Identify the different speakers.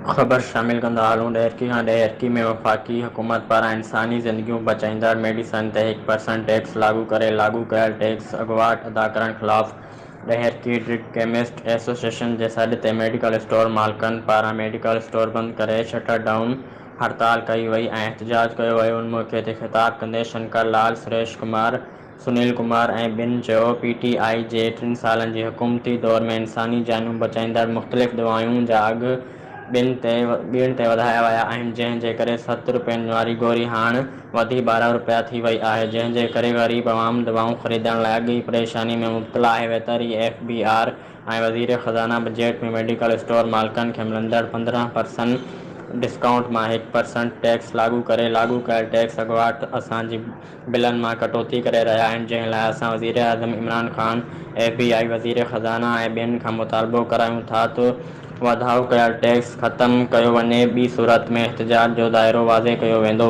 Speaker 1: ख़बर शामिल कंदा हलूं। ॾहकी खां ॾहकी में वफ़ाक़ी हुकूमत पारां इंसानी ज़िंदगियूं बचाईंदड़ मेडिसन ते 1% टैक्स लागू करे लागू कयल टैक्स अॻुवाट अदा करण ख़िलाफ़ ॾहकी ड्रग केमिस्ट एसोसिएशन जे सॾ ते मेडिकल स्टोर मालिकनि पारां मेडिकल स्टोर बंदि करे शटर डाउन हड़ताल कई वई ऐं एहतजाज कयो वियो। उन मौक़े ते ख़िताब कंदे शंकर लाल, सुरेश कुमार, सुनील कुमार ऐं ॿिनि चयो, PTI जे 3 सालनि जी हुकूमती दौर में इंसानी जानूं बचाईंदड़ मुख़्तलिफ़ दवाउनि जा अघ ॿियनि ते वधाया विया आहिनि, जंहिं जे करे 7 रुपयनि वारी गोरी हाणे वधी 12 रुपया थी वई आहे, जंहिं जे करे ग़रीब अवाम दवाऊं ख़रीदण लाइ अॻी परेशानी में मुब्तला आहे। वेतरी FBR ऐं वज़ीर ख़ज़ाना बजट में मेडिकल स्टोर मालिकनि खे मिलंदड़ 15% डिस्काउंट मां 1% टैक्स लागू करे लागू कयल टैक्स अॻुवाट असांजी बिलनि मां कटौती करे रहिया आहिनि, जंहिं लाइ असां वज़ीर आज़म इमरान ख़ान, FBI, वज़ीर ख़ज़ाना ऐं ॿियनि खां मुतालबो करायूं था त वाधाउ कयल टैक्स ख़तमु कयो वञे। ॿी सूरत में एहतजाज जो दाइरो वाज़े कयो वेंदो।